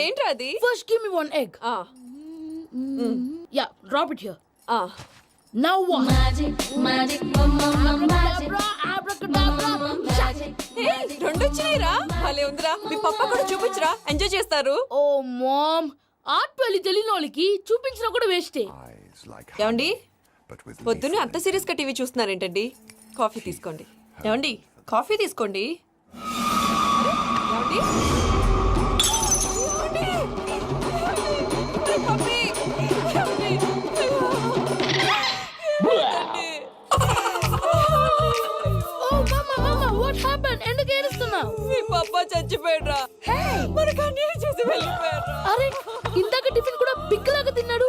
ఏంట్రా అది? First give me one egg. Yeah, drop it here. Now what? Magic, mama, magic. Abracadabra. రెండు వచ్చినాయిరా. భలే ఉందిరా. మీ పప్ప కూడా చూపించరా, ఎంజాయ్ చేస్తారు. Oh mom, ఆర్ట్ పెళ్లి తెలియని వాళ్ళకి చూపించినా కూడా వేస్టే. ఏమండి, పొద్దున్నే అంత సీరియస్ గా టీవీ చూస్తున్నారేంటండి? కాఫీ తీసుకోండి. ఏమండి, కాఫీ తీసుకోండి. ఏమండి? Coffee. Oh mama, what happened? ఎందుకు ఏడుస్తున్నావు? మీ పప్ప చచ్చిపోయాడ్రా. మనకు అన్యాయం చేసి వెళ్ళిపోయాడ్రా. అరే, ఇందాక టిఫిన్ కూడా పిక్కలాగా తిన్నాడు.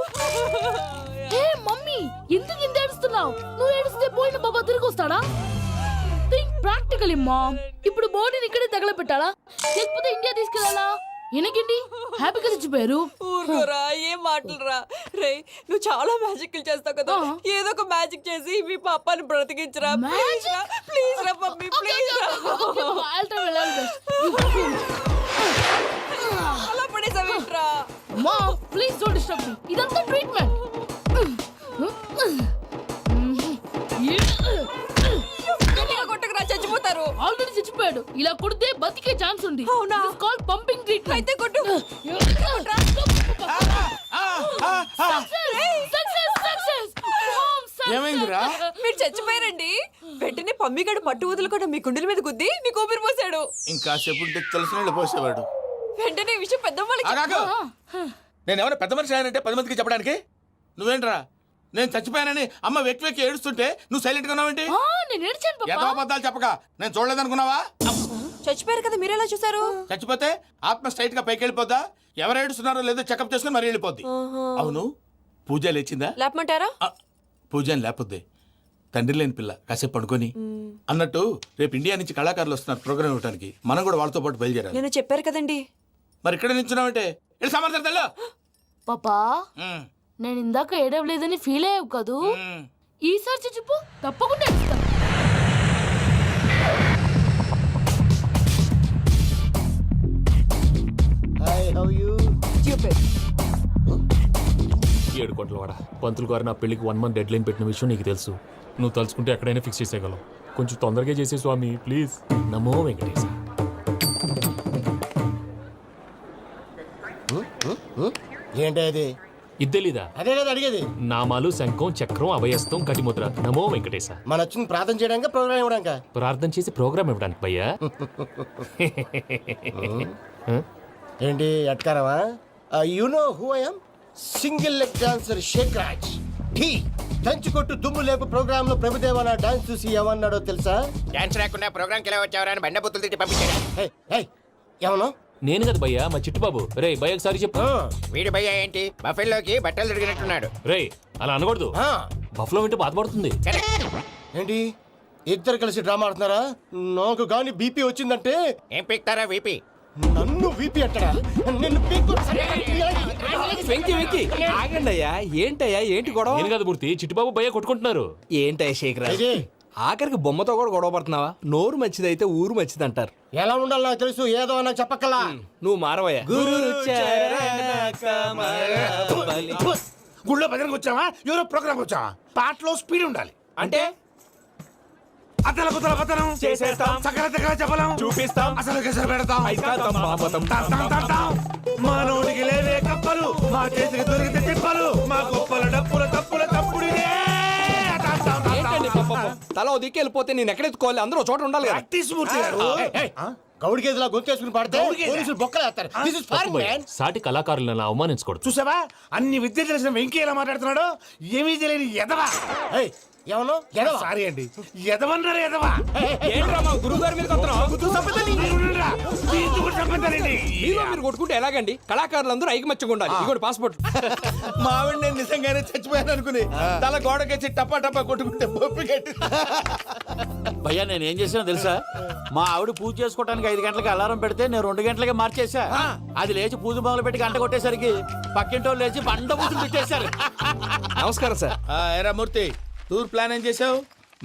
హే మమ్మీ, ఎందుకు ఇంత ఏడుస్తున్నావు? నువ్వు ఏడిస్తే పోయిన బాబా తిరిగి వస్తాడా? Think practically ma'am. ఇప్పుడు బాడీని ఇక్కడే తగలబెట్టాలా లేకపోతే ఇండియా తీసుకెళ్ళాలా? ఎనకండి హ్యాపీగా చచ్చిపోయారు. ఊరుకోరా, ఏం మాటలురా. రే, నువ్వు చాలా మ్యాజిక్ చేస్తావు కదా, ఏదో ఒక మ్యాజిక్ చేసి మీ పాపాని బ్రతికించరా. ప్లీజ్ రా మమ్మీ, ప్లీజ్ రా. అలా పడేసావేంట్రా? Mom please don't disturb me. ఇదంతా ట్రీట్మెంట్. కొట్టకరా, చచ్చిపోతారు. ఆల్రెడీ చచ్చిపోయాడు. ఇలా కొడితే బతికే ఛాన్స్ ఉంది. అవునా? This is called pumping treatment. అయితే కొట్టు. ఏమైందిరా? మీరు చచ్చిపోయారండి. వెంటనే పమ్మిగాడు పట్టు వదులుకుండా మీ గుండెల మీద గుద్ది మీకు ఊపిరి పోసాడు. ఇంకా చెప్పుంటే తెలిసిన పోసేవాడు. వెంటనే ఈ విషయం పెద్దవాళ్ళకి. నేను ఎవరైనా పెద్ద మనిషి ఆయనంటే 10 మందికి చెప్పడానికి. నువ్వేంట్రా నేను చచ్చిపోయానని అమ్మ వెక్కి వెక్కి ఏడుస్తుంటే నువ్వు సైలెంట్ గా ఉన్నావేంటి? నేను ఏడ్చాను పాపా. ఏదో అబద్ధాలు చెప్పక నేను చూడలేదనుకున్నావా? చచ్చిపోయారు కదా, మీరెలా చూసారు? చచ్చిపోతే ఆత్మ స్ట్రైట్ గా పైకి వెళ్ళిపోద్దా? ఎవరు ఏడుస్తున్నారో లేదో చెకప్ చేసుకుని మరీ వెళ్ళిపోద్ది. అవును, పూజ లేచిందా? లేపమంటారా? పూజ అని లేకపోద్ది. తండ్రి లేని పిల్ల కాసేపు పడుకొని అన్నట్టు రేపు ఇండియా నుంచి కళాకారులు వస్తున్నారు ప్రోగ్రామ్ ఇవ్వడానికి. మనం కూడా వాళ్ళతో పాటు బయలుదేరాలి. నేను చెప్పారు కదండి. మరి ఇక్కడ నించున్నావంటే వెళ్ళి సమర్థతల్లో. పాపా, నేను ఇందాక ఏడవలేదని ఫీల్ అయ్యావు కదూ? ఈసారి చచ్చిపో, తప్పకుండా ఏడుస్తాను. ఏడు కోట్ల వాడ పంతులు గారు నా పెళ్లికి 1 month డెడ్ లైన్ పెట్టిన విషయం నీకు తెలుసు. నువ్వు తలుచుకుంటే ఎక్కడైనా ఫిక్స్ చేసేయగలవు. కొంచెం తొందరగా చేసే స్వామి ప్లీజ్. నమో వెంకటేశ. ఏంటి అది? ఇది తెలీదా? అదే కదా అడిగేది. నామాలు శంఖం చక్రం అభయస్తం కటిముద్ర. నమో వెంకటేశ. మన వచ్చింది ప్రార్థన చేయడానికి ప్రోగ్రామ్ ఇవ్వడానికి. ప్రార్థన చేసి ప్రోగ్రామ్ ఇవ్వడానికి భయ్యా. ఏంటి ఎట్కారమా? You know who I am? Single leg dancer Sheikh Raj. టీ దంచుకొట్టు దుమ్ము లేపు ప్రోగ్రామ్ లో ప్రభుదేవ నా డాన్స్ చూసి ఏమన్నాడో తెలుసా? డాన్స్ రాకుండా ప్రోగ్రామ్ కి ఎలా వచ్చావరా అని బండ బుద్ధులు తిట్టి పంపించాడు. ఏమను? నేను కదా భయ్యా, మా చిట్టుబాబు. రే భయ్య ఒకసారి చెప్పు. వీడి భయ్య ఏంటి బఫెల్లోకి బట్టలు తిరిగినట్టున్నాడు. రే అలా అనకూడదు. బఫ్లో వింటే బాధపడుతుంది. ఏంటి ఇద్దరు కలిసి డ్రామా ఆడుతున్నారా? నాకు గాని బీపీ వచ్చిందంటే ఏం పీక్తారా వీపీ? నన్ను వీపీ అంటారా? నిన్ను వెంకీ వెంకీ ఆగండి అయ్యా. ఏంటయ్యా ఏంటి గొడవ? నేను కదా మూర్తి, చిట్టుబాబు భయ్య కొట్టుకుంటున్నారు. ఏంటయ్యా శేఖర్, ఆఖరికి బొమ్మతో కూడా గొడవ పడుతున్నావా? నోరు మంచిదైతే ఊరు మంచిది అంటారు. ఎలా ఉండాలి నాకు తెలుసు, ఏదో నాకు చెప్పక్కలా. నువ్వు మారవయ్యా. గుళ్ళో భజనకు వచ్చావా? ఎవరో ప్రోగ్రామ్ వచ్చావా? పాటలో స్పీడ్ ఉండాలి. అంటే అతల కుతల పతనం చేసేస్తాం, సకల దగ్గర చెప్పలేం, చూపిస్తాం, అసలు గెసరు పెడతాం, అయితాం, బాపతం. మానవుడికి లేవే కప్పలు, మా చేతికి దొరికితే తిప్పలు, మా గొప్పల డప్పుల తప్పుల తప్పుడిదే. ఏంటండి పాపం? తల ఓ దిక్కు వెళ్ళిపోతే నేను ఎక్కడెత్తుకోవాలి? అందరూ ఒక చోట ఉండాలి కదా. మూర్తి గారు గౌడి గేదెలా గొంతేసుకుని పాడితే పోలీసులు బొక్కలేస్తారు. This is foreign, man. సాటి కళాకారులను అవమానించకూడదు. చూసావా అన్ని విద్య తెలిసిన వెంకీ ఎలా మాట్లాడుతున్నాడు? ఏమీ తెలియని ఎదవా. ఏమను? సారీ అండి, ఎదవన్నారు ఎదవా. ఏంట్రా మా గురువు గారి మీద మీలో మీరు కొట్టుకుంటే ఎలాగండి? కళాకారులందరూ ఐకమత్యంగా ఉండాలి. ఇగోటి పాస్పోర్ట్. మావిడ నేను నిజంగానే చచ్చిపోయాను అనుకుని తల గోడకెచ్చి టపా టపా కొట్టుకుంటే పొప్పి కట్టి. భయ్యా నేనేం చేసినా తెలుసా? మా ఆవిడ పూజ చేసుకోవడానికి 5 గంటలకి అలారం పెడితే నేను 2 గంటలకే మార్చేసా. అది లేచి పూజ మొదలు పెట్టి గంట కొట్టేసరికి పక్కింటోళ్ళు లేచి బండ పూజలు పెట్టేశారు. నమస్కారం సార్. ఎరా మూర్తి, టూర్ ప్లాన్ ఏం చేసావు?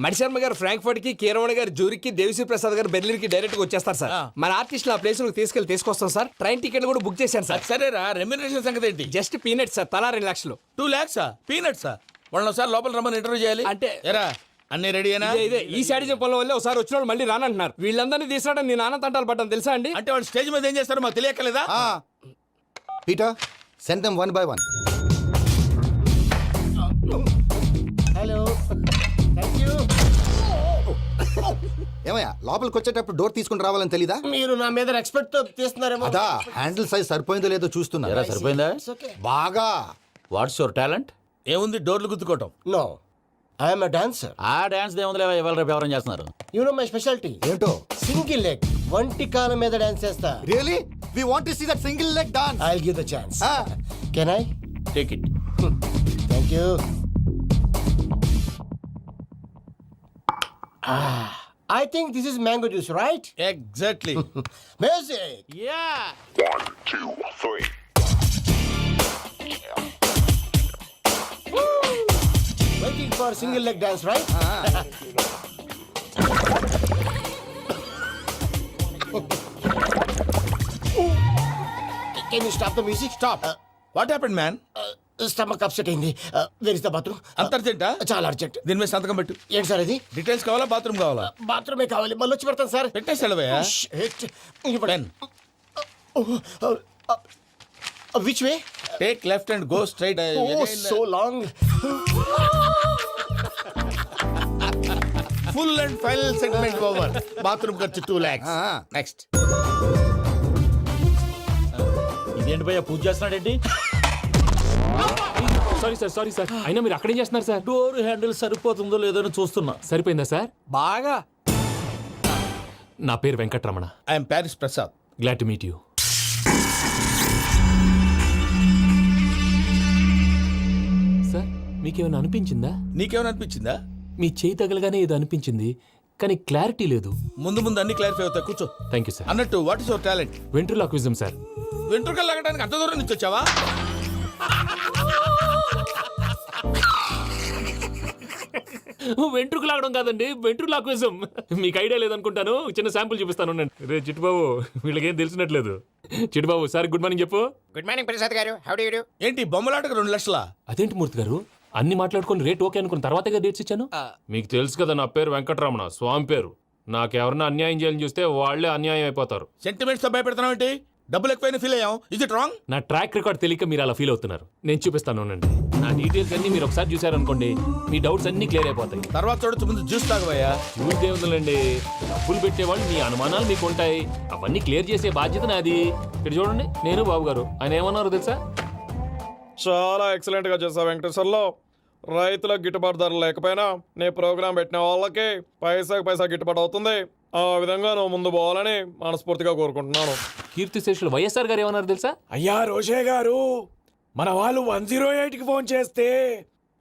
మణిశర్మ గారు ఫ్రాంక్ఫర్ట్ కి, కీరవాణి గారు జూరిక్ కి, దేవిశ్రీ ప్రసాద్ గారు బెర్లిన్ కి డైరెక్ట్ గా వచ్చేస్తారు సార్. మన ఆర్టిస్ట్ ఆ ప్లేస్ తీసుకొస్తాం సార్. ట్రైన్ టికెట్ కూడా బుక్ చేశాను సార్. సరేరా, రెమ్యూనరేషన్ సంగతి ఏంటి? జస్ట్ పీనట్ సార్, తలా 2 లక్షలు. 2 lakhs పీనట్సా? వాళ్ళని ఒకసారి లోపల రమ్మని ఇంటర్వ్యూ చేయాలి. అంటే ఎరా అన్ని రెడీ అయినా? ఇదే ఈ శాడిజం పనుల వల్లే ఒకసారి వచ్చిన వాళ్ళు మళ్ళీ రానంటున్నారు. వీళ్ళందరినీ తీసుకురావడం నేను నాన్న తంటాలు పడ్డాను తెలుసా అండి. అంటే వాళ్ళు స్టేజ్ మీద ఏం చేస్తారో మాకు తెలియక్కలేదా? Peter send them 1 by 1. Hello, thank you. ఏమయ్యా లోపలికి వచ్చేటప్పుడు డోర్ తీసుకుని రావాలని తెలీదా? మీరు నా మీద ఎక్స్పెక్ట్ తో తీస్తున్నారేమో. అదా హ్యాండిల్ సైజ్ సరిపోయిందో లేదో చూస్తున్నా. ఎరా సరిపోయిందా? బాగా. What's your talent? ఏముంది, డోర్లు గుద్దుకోవటం. No, I'm a dancer. ఆ డాన్స్ దేవుందిలే, ఇవాళ రేపు ఎవరైనా చేస్తున్నారు. You know my speciality. ఏంటో? సింగిల్ లెగ్, వంటి కాలం మీద డాన్స్ చేస్తా. Really we want to see that single leg dance. I will give the chance. Can I? Take it. Thank you. I think this is mango juice, right? Exactly. Music. Yeah. Waiting for single leg dance, right? Can you stop the music? Stop. What happened man? Stomach upset అయింది. Where is the bathroom? అంత అర్జెంటా? చాలా urgent. దీని మీద సంతకం పెట్టు. ఏంటి sir ఇది? Details కావాలా, బాత్రూమ్ కావాలా? బాత్రూమే కావాలి, మళ్ళీ వచ్చి పెడతాను సార్. పెట్టేసి వెళ్ళవయ్యా. Pen. Which way? Take left and go straight. So long. Full and final segment over. Bathroom ఖర్చు 2 lakhs. నెక్స్ట్. ఇదేంటి భయ్యా పూజ చేస్తున్నాడేంటి? Sorry sir. అయినా మీరు అక్కడేం చేస్తున్నారు సార్? డోర్ హ్యాండిల్ సరిపోతుందో లేదో అని చూస్తున్నా. సరిపోయిందా సార్? బాగా. నా పేరు Venkatramana. I'm Paris Prasad. Glad to meet you. Sir మీకేమైనా అనిపించిందా? నీకేమైనా అనిపించిందా? మీ చేయి తగలగానే ఏదో అనిపించింది, కానీ క్లారిటీ లేదు. ముందు అన్ని క్లారిఫై అవుతాయి, కూర్చో. Thank you sir. అన్నట్టు what is your talent? Ventriloquism sir. వెంట్రుకలు లాగడానికి అంత దూరం నుంచి వచ్చావా? వెంట్రుకు లాగడం కాదండి, వెంట్రులాక్విజం. మీకు ఐడియా లేదనుకుంటాను, చిన్న శాంపుల్ చూపిస్తాను. రే చిట్టుబాబు, వీళ్ళకేం తెలిసినట్లేదు. చిట్టుబాబు సార్ గుడ్ మార్నింగ్ చెప్పు. Good morning Prasad garu. How do you do? ఏంటి బొమ్మలాటకు 2 లక్షలా? అదేంటి మూర్తి గారు, అన్ని మాట్లాడుకొని రేట్ ఓకే అనుకున్న తర్వాతగా డేట్స్ ఇచ్చాను. మీకు తెలుసు కదా నా పేరు వెంకటరమణ, స్వామి పేరు. నాకెవరన్నా అన్యాయం చేయాలని చూస్తే వాళ్ళే అన్యాయం అయిపోతారు. సెంటిమెంట్స్ తో భయపెడతావు ఏంటి? డబ్బులు ఎక్కువైనా ఫీల్ అయ్యాం. Is it wrong? నా ట్రాక్ రికార్డ్ తెలియక మీరు అలా ఫీల్ అవుతున్నారు. నేను చూపిస్తాను ఉండండి. నా డీటెయిల్స్ అన్ని మీరు ఒకసారి చూసారనుకోండి, మీ డౌట్స్ అన్ని క్లియర్ అయిపోతాయి. తర్వాత చూడొచ్చు, ముందు జ్యూస్ తాగబోయా. చూస్ దేవుందండి, డబ్బులు పెట్టేవాళ్ళు మీ అనుమానాలు మీకు ఉంటాయి, అవన్నీ క్లియర్ చేసే బాధ్యత నాది. ఇక్కడ చూడండి, నేను బాబు గారు. ఆయన ఏమన్నారు తెలుసా? చాలా ఎక్సలెంట్ గా చేసావు వెంకటేశ్వర్లో. రైతులకు గిట్టుబాటు ధర లేకపోయినా నీ ప్రోగ్రాం పెట్టిన వాళ్ళకి పైసాకి పైసా గిట్టుబాటు అవుతుంది. ఆ విధంగా నువ్వు ముందు పోవాలని మనస్ఫూర్తిగా కోరుకుంటున్నాను. కీర్తిశేషులు వైఎస్ఆర్ గారు ఏమన్నారు తెలుసా? అయ్యా రోషే గారు, మన వాళ్ళు 108కి ఫోన్ చేస్తే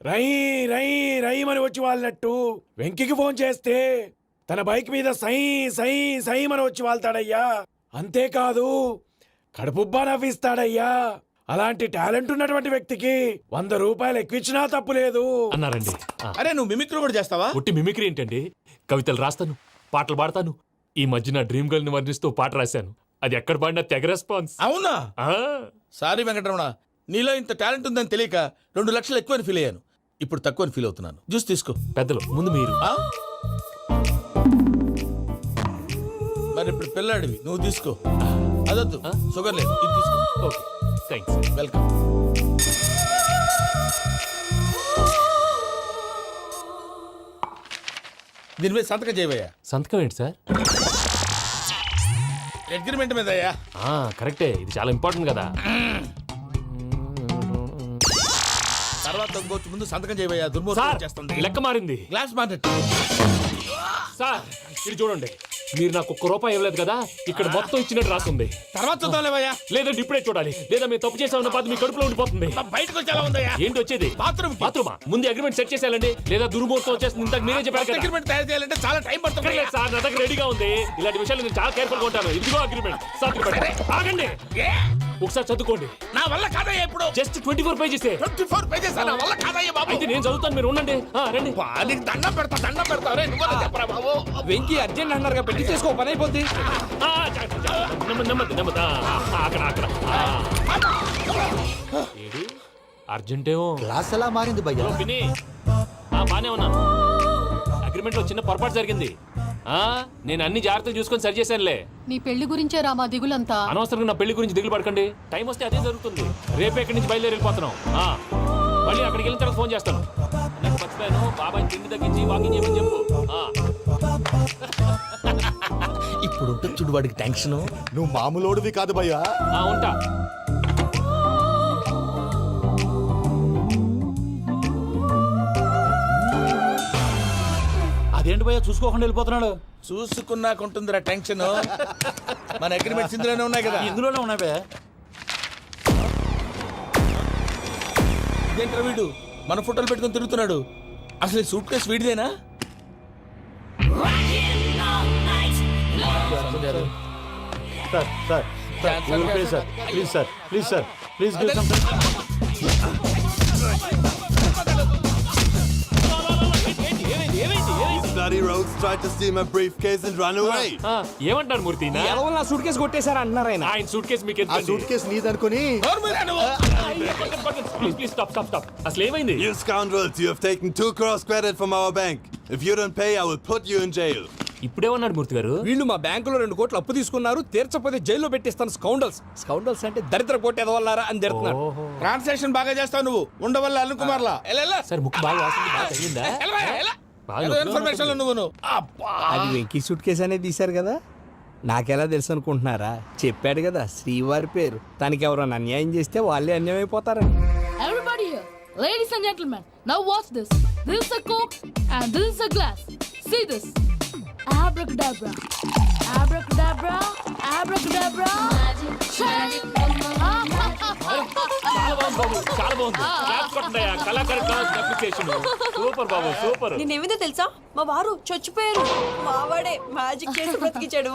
రై రై రై అని వచ్చి వాళ్ళనట్టు, వెంకికి ఫోన్ చేస్తే తన బైక్ మీద సై సై సై అని వచ్చి వాళ్తాడయ్యా. అంతేకాదు కడుపుబ్బా నవ్విస్తాడయ్యా. అలాంటి టాలెంట్ ఉన్నటువంటి వ్యక్తికి 100 రూపాయలు ఎక్కువచ్చినా తప్పు లేదు అన్నారండి. అరే నువ్వు మిమిక్రీ కూడా చేస్తావా? ఒట్టి మిమిక్రీ ఏంటండి, కవితలు రాస్తాను, పాటలు పాడతాను. ఈ మధ్య నా డ్రీమ్ గర్ల్ ని వర్ణిస్తూ పాట రాశాను, అది ఎక్కడ పాడినా తెగ రెస్పాన్స్. అవునా? సారీ వెంకటరమణ, నీలో ఇంత టాలెంట్ ఉందని తెలియక 2 లక్షలు ఎక్కువని ఫీల్ అయ్యాను. ఇప్పుడు తక్కువని ఫీల్ అవుతున్నాను. జ్యూస్ తీసుకో. పెద్దలు ముందు మీరు. మరి ఇప్పుడు పిల్లాడివి, నువ్వు తీసుకో. అదొద్దు, షుగర్ లేదు, ఇది తీసుకో. Okay thanks. వెల్కమ్. దీని మీద సంతకం చేయవయ్యా. సంతకం ఏంటి సార్? అగ్రిమెంట్ మీద అయ్యా. కరెక్టే, ఇది చాలా ఇంపార్టెంట్ కదా. తర్వాత ఇంకొచ్చి ముందు సంతకం చేయవయ్యా. దుర్మోహం చేస్తుంది. లెక్క మారింది. Glass market. సార్ ఇది చూడండి, మీరు నాకు 1 రూపాయి ఇవ్వలేదు కదా, ఇక్కడ మొత్తం ఇచ్చినట్టు రాస్తుంది. తర్వాత చూద్దాంలేవయ్యా. లేదంటే ఇప్పుడే చూడాలి, లేదా మీరు తప్పు చేసామన్న బాధ మీ కడుపులో ఉండిపోతుంది. బయటకు వచ్చేలా ఉందయ్యా. ఏంటి వచ్చేది? బాత్రూమా? ముందు అగ్రిమెంట్ సెట్ చేసేయాలండి, లేదా దుర్మూర్తం వచ్చేస్తుంది. ఇంతకు మీరే చెప్పారు కదా. అగ్రిమెంట్ తయారు చేయాలంటే చాలా టైం పడుతుంది. లేదు సార్, నా దగ్గర రెడీగా ఉంది. ఇలాంటి విషయాలు నేను చాలా కేర్ఫుల్ గా ఉంటాను. ఇదిగో అగ్రిమెంట్. ఆగండి. ఒకసారి చదువుకోండి. నా వల్ల కాదయ్యా ఇప్పుడు. Just 24 pages. 24 పేజెస్ నా వల్ల కాదయ్యా బాబు. అయితే నేను చదువుతాను, మీరు ఉండండి. రండి. నీకు దండం పెడతా రే నువ్వు చెప్పరా బాబు. వెంకీ అర్జెంట్ అన్నారుగా, పెళ్లి చేసుకో, పని అయిపోద్ది. నెమ్మది నెమ్మది. అక్కడ అక్కడ. ఏడి అర్జెంటేమో. క్లాస్ ఎలా మారింది భయ్యా? పిన్ని బానే ఉన్నాను. అగ్రిమెంట్ లో చిన్న పొరపాటు జరిగింది. నేను అన్ని జాగ్రత్తలు చూసుకొని సరి చేశానులే. నీ పెళ్లి గురించే రా మా దిగులంతా. అనవసరంగా నా పెళ్లి గురించి దిగులు పడకండి. టైం వస్తే అదే జరుగుతుంది. రేపే ఇక్కడి నుంచి బయలుదేరి వెళ్ళిపోతున్నాం. మళ్ళీ అక్కడికి వెళ్ళిన తర్వాత ఫోన్ చేస్తాను. నాకు మర్చిపోయాను, బాబాయ్ తిండి తగ్గించి వాకింగ్ చేయమని చెప్పు. ఇప్పుడు ఉంటుంది చూడు వాడికి టెన్షన్. నువ్వు మామూలోడివి కాదు భయ్యా. ఉంటా. అదేంటి భయ్యా చూసుకోకుండా వెళ్ళిపోతున్నాడు? చూసుకున్నాకుంటుందిరా టెన్షన్. మన అగ్రిమెంట్స్ ఇందులోనే ఉన్నాయి కదా. ఇందులోనే ఉన్నాయి భయ్యా. ఇదేంట్రా వీడు మన ఫోటోలు పెట్టుకొని తిరుగుతున్నాడు. అసలు ఈ సూట్ కేసు వీడిదేనా? ప్లీజ్ ఏమంటారు మూర్తి? ఎవరు నా సూట్ కేసు కొట్టేశారా అంటున్నారు ఆయన. ఆయన సూట్ కేసు మీకు ఆ సూట్ కేసు నీదనుకుని please please stop stop stop. అసలు ఏమైంది? You scoundrels, you have taken 2 crores credit from our bank. If you don't pay, I will put you in jail. ఇప్పుడేమన్నాడు మూర్తి గారు? వీళ్ళు మా బ్యాంకులో 2 కోట్లు అప్పు తీసుకున్నారు, తీర్చపోతే జైల్లో పెట్టిస్తాను. స్కౌండల్స్ అంటే దరిద్ర కోట ఎదవల్లారా అని తిడుతున్నారు. ట్రాన్సాక్షన్ బాగా చేస్తావు నువ్వు. ఉండవల్ల అల్లు కుమార్లా సార్ ముక్కు బాగా వాసింది, బాగా తగ్గిందా? ఇన్ఫర్మేషన్ నువ్వు. అది వెంకీ సూట్ కేసు అనేది తీశారు కదా, నాకెలా తెలుసు అనుకుంటున్నారా? చెప్పాడు కదా శ్రీవారి పేరు. తనకి ఎవరైనా అన్యాయం చేస్తే వాళ్ళే అన్యాయం అయిపోతారని. Everybody here, ladies and gentlemen, now watch this. This is a coke and this is a glass. See this. Abracadabra, abracadabra, abracadabra. Magic, చాలా బాగుంది బాబు, చాలా బాగుంది. క్లాప్స్ కొట్టండి. కళాకారు అప్లికేషన్ సూపర్ బాబు, సూపర్. నేనేమిందో తెలుసా, మా వారు చచ్చిపోయారు. మావాడే మ్యాజిక్ చేసి బ్రతికించాడు.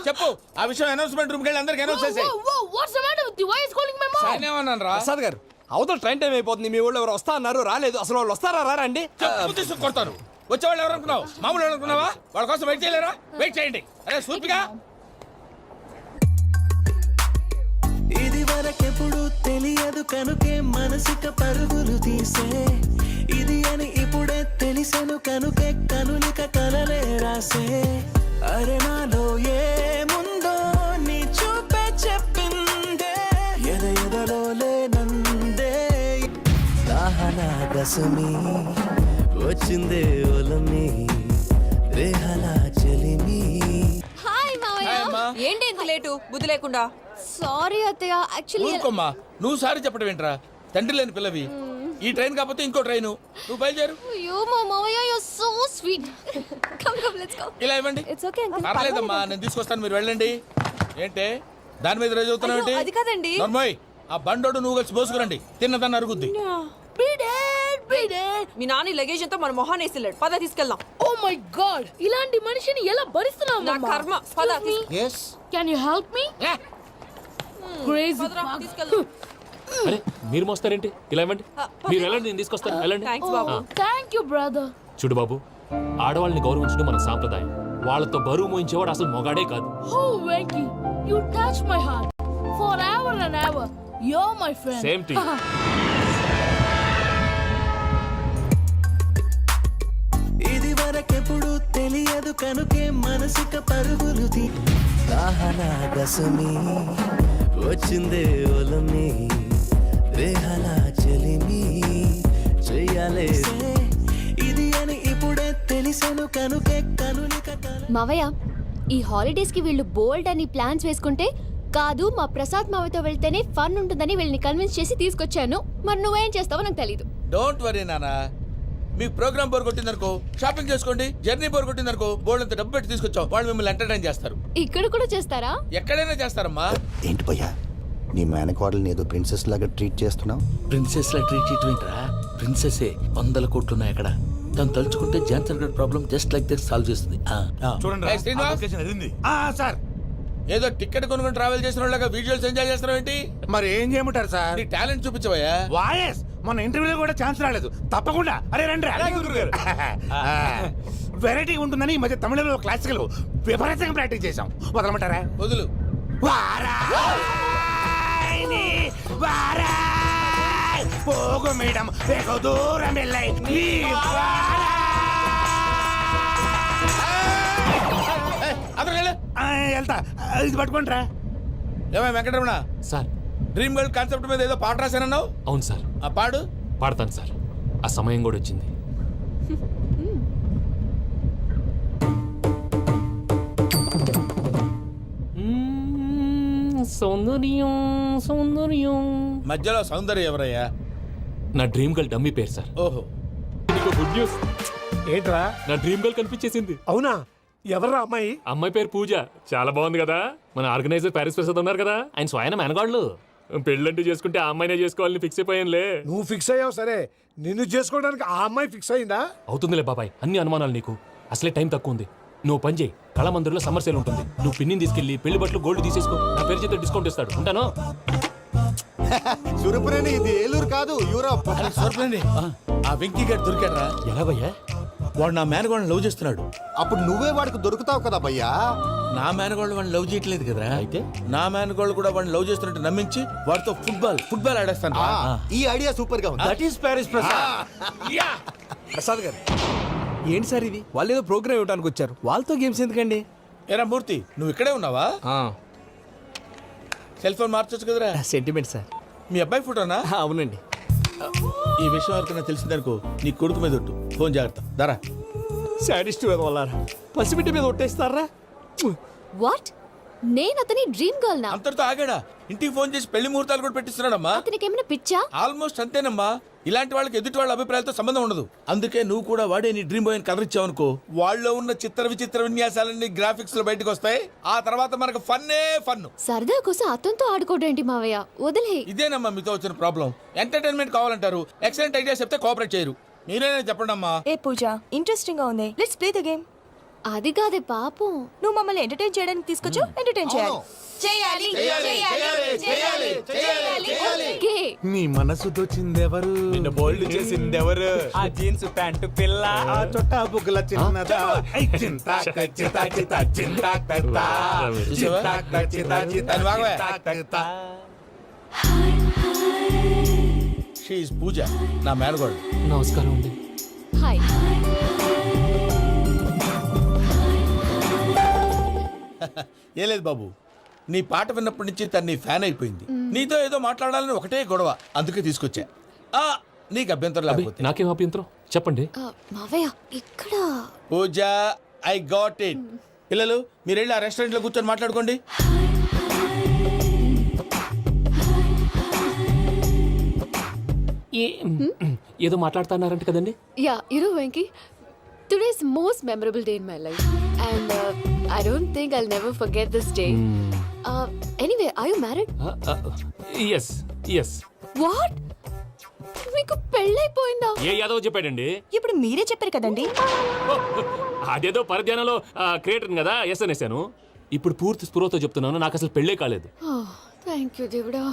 చెప్పు ఆ విషయం. అనౌన్స్మెంట్ రూమ్ కి వెళ్ళి అందరికి అనౌన్స్ చేసేయ్. Whoa, what's the matter with you? Why is calling my mom? నేనేమన్నాను రా? ప్రసాద్ గారు, అవతల ట్రైన్ టైం అయిపోతుంది. మీ ఊళ్ళో ఎవరు వస్తా అన్నారు, రాలేదు. అసలు వాళ్ళు వస్తారా రారా అండి? చెప్పు తీసుకు కొడతాను. వచ్చేవాళ్ళు ఎవరు అనుకున్నావు? మామూలు అనుకున్నావా? వాళ్ళ కోసం వెయిట్ చేయలేరా? వెయిట్ చేయండి. అరే సూపిగా. ఇది వరకెప్పుడు తెలియదు కనుకే మనసుక పరుగులు తీసే, ఇది అని ఇప్పుడే తెలిసెను కనుకే కనులిక కలలే రాసే. అరే నాలో ఏముందో నీ చూపే చెప్పిందే, ఎదలో లేనందే. దాహనా దశమి వచ్చిందే ఒలమి, రేహలా చెలిమి. హాయ్ మావయ్య. ఏంటి ఇంత లేటు? బుద్ధి లేకుండా. సారీ అత్తయ్య, యాక్చువల్లీ ఊరుకోమ్మా. నువ్వు సారీ చెప్పడం ఏంట్రా? తండ్రి లేని పిల్లవి. ఈ ట్రైన్ కాకపోతే ఇంకో ట్రైన్. నువ్వు బయలుదేరు. అయ్యో మా మావయ్య, you are so sweet. Come come let's go. ఇలా ఇవ్వండి. It's okay uncle. పర్లేదమ్మా, నేను తీసుకొస్తాను, మీరు వెళ్ళండి. ఏంటే దాని మీద రోజు అవుతున్నావు? అయ్యో, అది కాదండి. నర్మోయ్, ఆ బండోడు నువ్వు కలిసి పోసుకురండి. తిన్నదాన్ని అరుగుద్ది. మీ నాన్న లగేజ్ అంతా మన మొహాన్ని వేసిల్లాడు. పద తీసుకెళ్దాం. Oh my god, ఇలాంటి మనిషిని ఎలా భరిస్తున్నావు? నా కర్మ. పద yes Can you help me? Crazy. తీసుకెళ్దాం. అరే మీరు మోస్తారేంటి? ఇలా ఇవ్వండి. మీరు వెళ్ళండి, నేను తీసుకొస్తాను. వెళ్ళండి. Thanks Babu. Thank you, brother. చూడు బాబు, ఆడవాళ్ళని గౌరవించడం మన సాంప్రదాయం. వాళ్ళతో బరువు మోయించేవాడు అసలు మొగాడే కాదు. Oh, Venky, you touch my heart. Forever and ever, you're my friend. Same to you. ఇది వరకెప్పుడు తెలియదు కనుకే మనసుక పరుగులు తీ. దాహనా దశమి వచ్చిందే ఒలమి, రేహలా చెలిమి చెయ్యాలే. ఇది అని ఇప్పుడే తెలిసెను కనుకే కనులిక మావయ్య, ఈ హాలిడేస్ కి వీళ్ళు బోల్డ్ అని ప్లాన్స్ వేసుకుంటే, కాదు మా ప్రసాద్ మావయ్యతో వెళ్తేనే ఫన్ ఉంటుందని వీళ్ళని కన్విన్స్ చేసి తీసుకొచ్చాను. మరి నువ్వేం చేస్తావో నాకు తెలీదు. డోంట్ వరీ నానా. మీకు ప్రోగ్రామ్ బోర్ కొట్టిందనుకో షాపింగ్ చేసుకోండి. జర్నీ బోర్ కొట్టిందనుకో బోర్డు అంత డబ్బు పెట్టి తీసుకొచ్చాం. వాళ్ళు మిమ్మల్ని ఎంటర్టైన్ చేస్తారు. ఇక్కడ కూడా చేస్తారా? ఎక్కడైనా చేస్తారమ్మా. ఏంటి భయ్యా, నీ మేనకోడల్ని ఏదో ప్రిన్సెస్ లాగా ట్రీట్ చేస్తున్నావు? ప్రిన్సెస్ లా ట్రీట్ చేయటమేంట్రా? ప్రిన్సెస్ 100 కోట్లు ఉన్నాయి అక్కడ. తను తలుచుకుంటే జాన్సన్ గడ్ problem just like that solve చేస్తుంది. చూడండి సార్ ఏదో టికెట్ కొనుక్కొని ట్రావెల్ చేసిన వాళ్ళగా విజువల్స్ ఎంజాయ్ చేస్తున్నావు ఏంటి? మరి ఏం చేయమంటారు సార్? నీ టాలెంట్ చూపించవయ్యా. వాయస్ మన ఇంటర్వ్యూలో కూడా ఛాన్స్ రాలేదు. తప్పకుండా అరే రండి. వెరైటీ ఉంటుందని ఈ మధ్య తమిళంలో క్లాసికల్ విపరీతంగా ప్రాక్టీస్ చేశాం. వదలమంటారా? వదులు. వారాయని వారాయ్ పోగు మేడం వెగు దూరం వెళ్ళై నీ వెళ్తా. ఇది పట్టుకుంటారా? ఏమై Venkataramana, sir dream girl concept మీద ఏదో పాట రాశానన్నావు. అవును సార్. ఆ పాడు. పాడతాను సార్. ఆ సమయం కూడా వచ్చింది. సౌందర్యం సౌందర్యం. మధ్యలో సౌందర్య ఎవరయ్యా? నా డ్రీమ్ గర్ల్ డమ్మీ పేరు సార్. ఓహో, నీకు గుడ్ న్యూస్. ఏంట్రా? నా డ్రీమ్ గర్ల్ కనిపించేసింది. అవునా? ఎవరా అమ్మాయి? అమ్మాయి పేరు పూజ. చాలా బాగుంది కదా. మన ఆర్గనైజర్ ప్యారిస్ ప్రసాద్ ఉన్నారు కదా, ఆయన స్వయం మెనగాళ్ళు. పెళ్ళంటూ చేసుకుంటే ఆ అమ్మాయినే చేసుకోవాలని ఫిక్స్ అయిపోయానులే. నువ్వు ఫిక్స్ అయ్యావు సరే, నిన్ను చేసుకోవడానికి ఆ అమ్మాయి ఫిక్స్ అయిందా? అవుతుందిలే బాబాయ్, అన్ని అనుమానాలు నీకు. అసలే టైం తక్కువ ఉంది. నువ్వు పని చేయి, కళామందిర్లో సమ్మర్ సేల్ ఉంటుంది. నువ్వు పిన్నిని తీసుకెళ్లి పెళ్లి బట్టలు గోల్డ్ తీసేసుకో. నా పేరు చేత డిస్కౌంట్ ఇస్తాడు. ఉంటాను. సురపురేని ఇది ఏలూరు కాదు, యూరోప్. సూరపురేని, ఆ వెంకీ గారు దొరికాడరా? ఎలా భయ్యా? వాడు నా మేనగోళ్ళని లవ్ చేస్తున్నాడు. అప్పుడు నువ్వే వాడికి దొరుకుతావు కదా భయ్యా. నా మేనగోళ్ళు వాడిని లవ్ చేయట్లేదు కదరా. అయితే నా మేనగోళ్ళు కూడా వాడిని లవ్ చేస్తున్నట్టు నమ్మించి వాడితో ఫుట్బాల్ ఆడేస్తాను. ఈ ఐడియా సూపర్ గా ఉంది. That is Paris Prasad. Prasad గారు, ఏంటి సార్ ఇది? వాళ్ళు ఏదో ప్రోగ్రామ్ ఇవ్వడానికి వచ్చారు, వాళ్ళతో గేమ్స్ ఎందుకండి? ఏరా మూర్తి, నువ్వు ఇక్కడే ఉన్నావా? సెల్ ఫోన్ మార్చొచ్చు కదరా. Sentiment sir. మీ అబ్బాయి ఫోటోనా? అవునండి. ఈ విషయం ఎవరికైనా తెలిసిందనుకో, నీ కొడుకు మీద ఒట్టు. ఫోన్ జాగ్రత్త. దరా. సాడిస్ట్ మీద వాళ్ళారా? పసిబిడ్డ మీద ఒట్టేస్తారా? వాట్? నేను అతని డ్రీమ్ గర్ల్ నా? అంతటితో ఆగాడా? ఇంటికి ఫోన్ చేసి పెళ్లి ముహూర్తాలు కూడా పెట్టిస్తున్నాడమ్మా. అతనికి ఏమైనా పిచ్చా? ఆల్మోస్ట్ అంతేనమ్మా. ఇలాంటి వాళ్ళకి ఎదుటి వాళ్ళ అభిప్రాయాలతో సంబంధం ఉండదు. అందుకే నువ్వు కూడా వాడే నీ డ్రీమ్ బాయ్ కవర్ ఇచ్చావనుకో, వాళ్ళలో ఉన్న చిత్ర విచిత్ర విన్యాసాలన్నీ గ్రాఫిక్స్ లో బయటకు వస్తాయి. ఆ తర్వాత మనకు ఫన్నే ఫన్. సరదా కోసం అతనితో ఆడుకోవడేంటి మావయ్య? వదిలే. ఇదేనమ్మా మీతో వచ్చిన ప్రాబ్లం. ఎంటర్టైన్మెంట్ కావాలంటారు, ఎక్సలెంట్ ఐడియా చెప్తే కోఆపరేట్ చేయరు. మీరేనా చెప్పండి అమ్మా. ఏ పూజ, ఇంట్రెస్టింగ్ గా ఉంది. Let's play the game. అది కాదే పాపం. నువ్వు మమ్మల్ని ఎంటర్టైన్ చేయడానికి తీసుకొచ్చు. ఎంటర్టైన్ చేయాలి. ఓకే. నీ మనసు దోచిందెవరు? నిన్న బోల్డ్ చేసింది ఎవరు? ఆ జీన్స్ ప్యాంటు పిల్ల, ఆ చొట్టా బుగ్గల చిన్నదా. ఐ చింతా కచ్చితా చితా చింతా కత్తా. చింతా కచ్చితా చితా చింతా కత్తా. షీ ఇస్ పూజ, నా మేనగోడు. నమస్కారం అండి. హాయ్. ఏ లేదు బాబు, నీ పాట విన్నప్పటి నుంచి తను నీ ఫ్యాన్ అయిపోయింది. నీతో ఏదో మాట్లాడాలని ఒకటే గొడవ, అందుకే తీసుకొచ్చా. నీకు అభ్యంతరం అబ్బే, లేకపోతే. నాకేం అభ్యంతరం చెప్పండి. మావయ్య ఇక్కడ. పూజ, ఐ గాట్ ఇట్. పిల్లలు మీరు వెళ్ళి ఆ రెస్టారెంట్ లో కూర్చొని మాట్లాడుకోండి. ఏదో మాట్లాడుతున్నారంట కదండి. Yeah, Venky, today's most memorable day in my life, and I don't think I'll never forget this day. Anyway, are you married? Yes yes. What? మీకు పెళ్ళైపోయిందా? ఏ యాదవ్ చెప్పాడండి? ఇప్పుడు మీరే చెప్పారు కదండి. అదేదో పరధ్యానంలో క్రియేటర్ కదా ఎస్ అనేసాను. ఇప్పుడు పూర్తి స్పృహతో చెప్తున్నాను, నాకు అసలు పెళ్ళే కాలేదు. థ్యాంక్ యూ దేవుడా.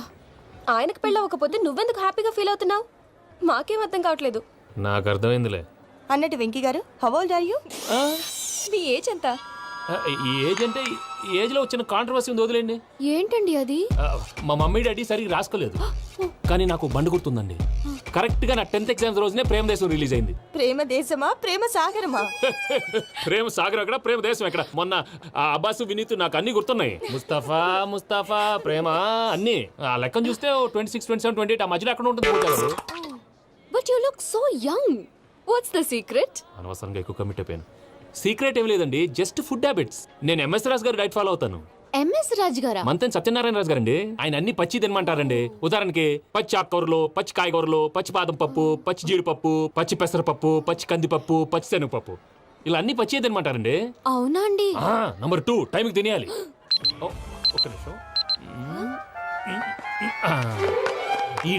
ఆయనకు పెళ్ళవకపోతే నువ్వెందుకు హ్యాపీగా ఫీల్ అవుతున్నావు? మాకేం అర్థం కావట్లేదు. నాకు అర్థమైందిలే. అన్నట్టు వెంకీ గారు, హౌ ఓల్డ్ ఆర్ యు? మీ ఏజ్ ఎంత? ఈ ఏజ్ అంటే ఈ ఏజ్ లో వచ్చిన కాంట్రవర్సీ ఉంది, వదిలేండి. ఏంటండి అది? మా మమ్మీ డాడీ సరిగ్గా రాసుకోలేదు, కానీ నాకు బండి గుర్తుందండి. కరెక్ట్ గా నా 10th ఎగ్జామ్స్ రోజునే ప్రేమ దేశం రిలీజ్ అయింది. ప్రేమ దేశమా, ప్రేమ సాగరమా? ప్రేమ సాగర్ ఎక్కడ, ప్రేమ దేశం ఎక్కడ? మొన్న అబ్బాసు వినీత్ నాకు అన్ని గుర్తున్నాయి. ముస్తఫా ప్రేమ అన్ని ఆ లెక్కను చూస్తే 26, 27, 28 ఆ మధ్యలో ఎక్కడ ఉంటుంది. But you look so young. What's the secret? అనవసరంగా ఎక్కువ కమిట్ అయిపోయాను. సీక్రెట్ ఏం లేదండి, జస్ట్ ఫుడ్ హ్యాబిట్స్. నేను ఎంఎస్ రాజు గారు డైట్ ఫాలో అవుతాను. ఎంఎస్ రాజు గారా? మంతెన్ సత్యనారాయణ రాజు గారండి. ఆయన అన్ని పచ్చి తినమంటారండి. ఉదాహరణకి పచ్చి ఆకుకూరలు, పచ్చి కాయగూరలు, పచ్చి బాదం పప్పు, పచ్చి జీడిపప్పు, పచ్చి పెసరపప్పు, పచ్చి కందిపప్పు, పచ్చి శనగపప్పు, ఇలా అన్ని పచ్చి తినమంటారండి. అవునా అండి? నంబర్ 2, టైంకి తినేయాలి. ఒక్క నిమిషం.